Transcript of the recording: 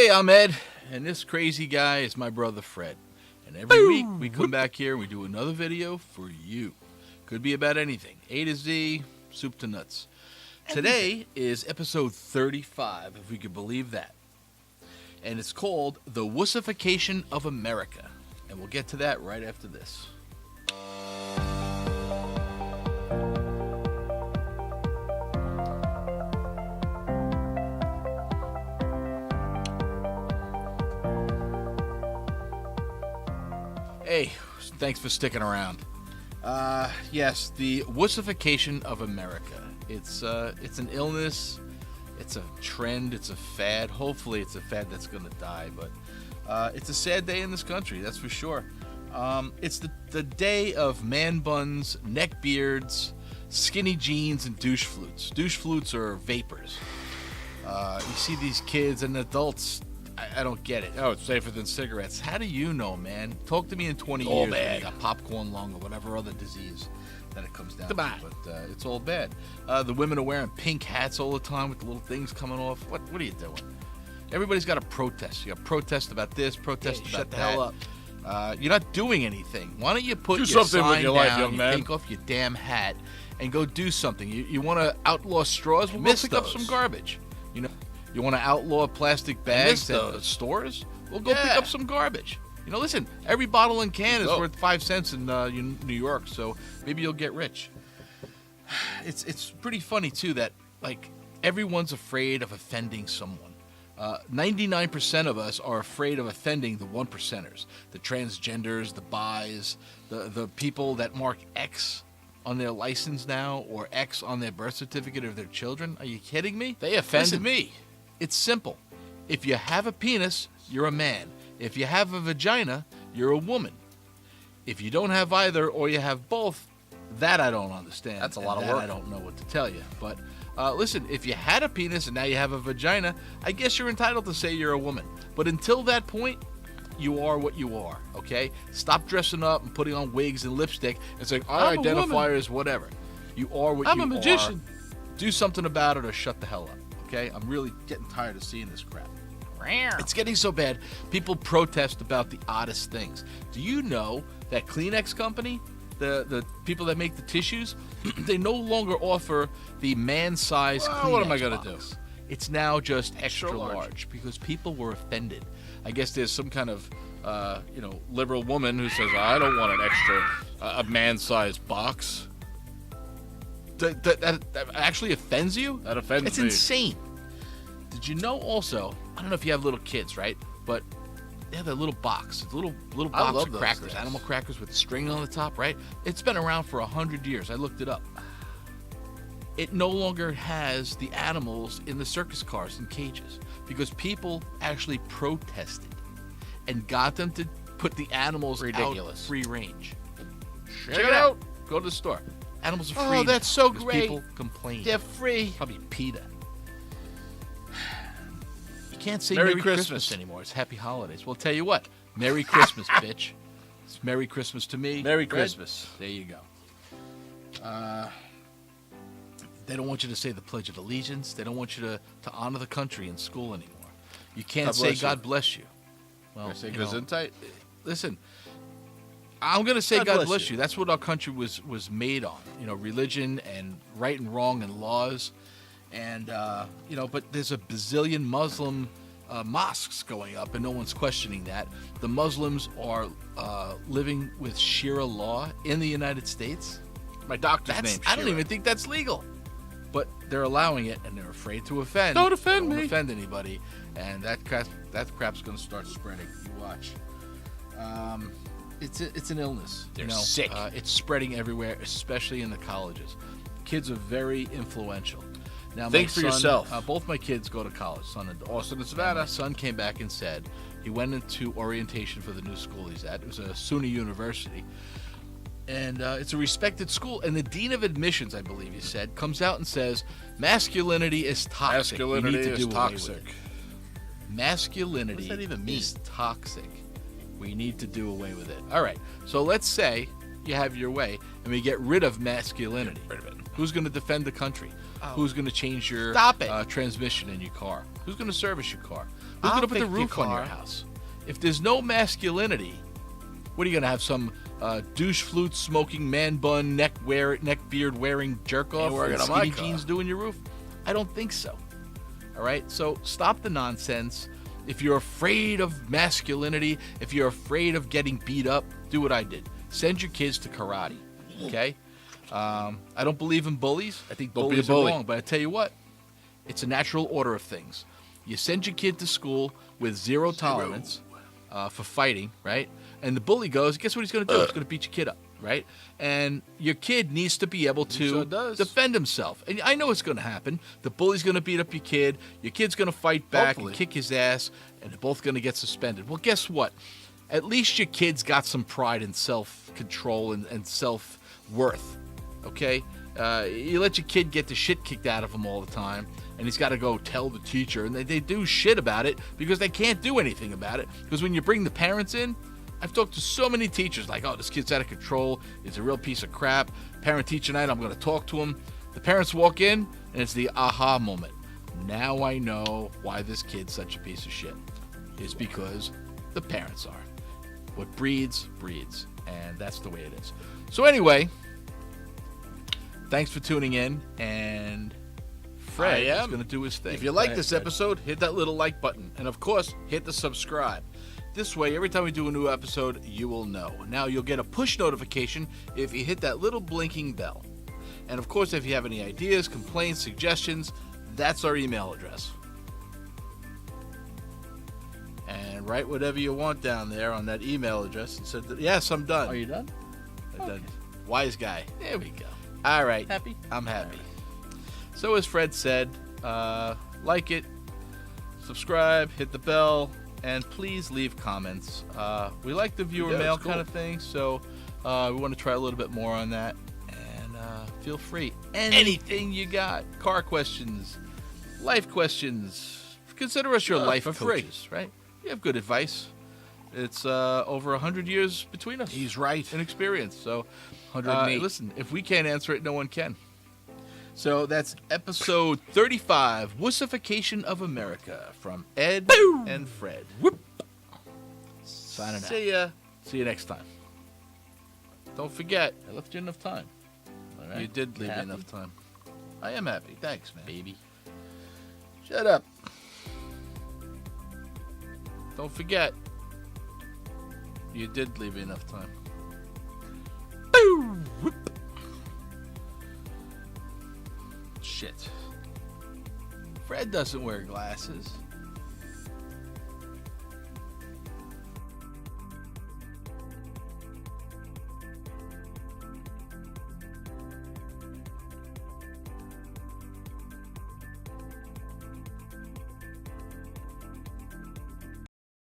Hey, I'm Ed, and this crazy guy is my brother Fred. And every week we come back here and we do another video for you. Could be about anything, A to Z, soup to nuts. Today is episode 35, if we could believe that. And it's called The Wussification of America. And we'll get to that right after this. Hey, thanks for sticking around. Yes, the wussification of America. It's an illness, it's a trend, it's a fad. Hopefully it's a fad that's going to die, but it's a sad day in this country, that's for sure. It's the day of man buns, neck beards, skinny jeans, and douche flutes. Douche flutes are vapors. You see these kids and adults, I don't get it. Oh, it's safer than cigarettes. How do you know, man? Talk to me in 20 years when you got popcorn lung or whatever other disease that it comes down to. But it's all bad. The women are wearing pink hats all the time with the little things coming off. What are you doing? Everybody's got to protest. You got to protest about this, protest about shut that. the hell up. You're not doing anything. Why don't you put Do your something sign with your life, down, young you man. take off your damn hat, and go do something? You want to outlaw straws? Well, go pick up some garbage. You know, you want to outlaw plastic bags at the stores? Well, go pick up some garbage. You know, listen, every bottle and can is worth 5 cents in New York, so maybe you'll get rich. It's pretty funny, too, that, like, everyone's afraid of offending someone. 99% of us are afraid of offending the 1%ers, the transgenders, the bis, the people that mark X on their license now or X on their birth certificate of their children. Are you kidding me? They offend me. It's simple. If you have a penis, you're a man. If you have a vagina, you're a woman. If you don't have either or you have both, that I don't understand. That's a lot of that work. I don't know what to tell you. But listen, if you had a penis and now you have a vagina, I guess you're entitled to say you're a woman. But until that point, you are what you are, okay? Stop dressing up and putting on wigs and lipstick and saying, I identify as whatever. You are what you are. I'm a magician. Do something about it or shut the hell up, okay? I'm really getting tired of seeing this crap. It's getting so bad, people protest about the oddest things. Do you know that Kleenex company, the people that make the tissues, they no longer offer the man-sized Kleenex what am I gonna do? It's now just extra large because people were offended. I guess there's some kind of liberal woman who says, I don't want an extra a man-sized box. That actually offends you? That offends me. It's insane. Did you know also, I don't know if you have little kids, right? But they have that little box. It's a little box of crackers, animal crackers with string on the top, right? It's been around for 100 years. I looked it up. It no longer has the animals in the circus cars and cages because people actually protested and got them to put the animals out free range. Check it out. Go to the store. Animals are free. Oh, that's so because great. People complain. They're free. Probably PETA. You can't say Merry Merry Christmas anymore. It's Happy Holidays. Well, tell you what. Merry Christmas, bitch. It's Merry Christmas to me. Merry Fred. Christmas. There you go. They don't want you to say the Pledge of Allegiance. They don't want you to honor the country in school anymore. You can't say God bless you. Well, say Gesundheit. Listen, I'm going to say God bless you. you. That's what our country was made on. You know, religion and right and wrong and laws. And, but there's a bazillion Muslim mosques going up, and no one's questioning that. The Muslims are living with Sharia law in the United States. My doctor's name. I don't even think that's legal. But they're allowing it, and they're afraid to offend. Don't offend me. Don't offend anybody. And that crap's going to start spreading. You watch. It's an illness. They're sick. It's spreading everywhere, especially in the colleges. Kids are very influential. Now, Think for yourself. Both my kids go to college, son in Austin and Savannah. My son came back and said he went into orientation for the new school he's at. It was a SUNY university. And it's a respected school. And the dean of admissions, I believe he said, comes out and says, masculinity is toxic. Masculinity we need to is do toxic. Away with it. Masculinity What does that even mean? is toxic. We need to do away with it. All right. So let's say you have your way and we get rid of masculinity. Get rid of it. Who's going to defend the country? Who's going to change your transmission in your car? Who's going to service your car? Who's I'll going to put the fix your roof on your car. house? If there's no masculinity, what are you going to have? Some douche flute smoking, man bun, neck beard wearing jerk off Ain't working and on my skinny car. jeans doing your roof? I don't think so. All right? So stop the nonsense. If you're afraid of masculinity, if you're afraid of getting beat up, do what I did. Send your kids to karate. Okay? I don't believe in bullies. I think Don't be a bullies are bully. wrong. But I tell you what, it's a natural order of things. You send your kid to school with zero tolerance for fighting, right? And the bully goes, guess what he's going to do? He's going to beat your kid up, right? And your kid needs to be able to sure does. defend himself. And I know it's going to happen. The bully's going to beat up your kid. Your kid's going to fight back Hopefully. and kick his ass, and they're both going to get suspended. Well, guess what? At least your kid's got some pride and self-control and self-worth, okay? You let your kid get the shit kicked out of him all the time, and he's got to go tell the teacher, and they do shit about it because they can't do anything about it. Because when you bring the parents in, I've talked to so many teachers like, oh, this kid's out of control. He's a real piece of crap. Parent-teacher night, I'm going to talk to him. The parents walk in, and it's the aha moment. Now I know why this kid's such a piece of shit. It's because the parents are. What breeds, breeds. And that's the way it is. So anyway, thanks for tuning in. And Fred is going to do his thing. If you like this episode, hit that little like button. And of course, hit the subscribe. This way, every time we do a new episode, you will know. Now, you'll get a push notification if you hit that little blinking bell. And of course, if you have any ideas, complaints, suggestions, that's our email address. And write whatever you want down there on that email address and said, yes, I'm done. Are you done? I'm done. Wise guy. There we go. All right. Happy? I'm happy. So as Fred said, like it, subscribe, hit the bell, and please leave comments. We like the viewer Yeah, mail it's cool. kind of thing, so we want to try a little bit more on that. And feel free. Anything you got. Car questions, life questions. Consider us your life for free. coaches, right? You have good advice. It's over 100 years between us. He's right. In experience. So, 108. listen, if we can't answer it, no one can. So that's episode 35, Wussification of America, from Ed and Fred. Whoop. Signing out. See ya. See you next time. Don't forget, I left you enough time. All right? You did leave me Happy? enough time. I am happy. Thanks, man. Baby. Shut up. Don't forget, you did leave me enough time. Shit. Fred doesn't wear glasses.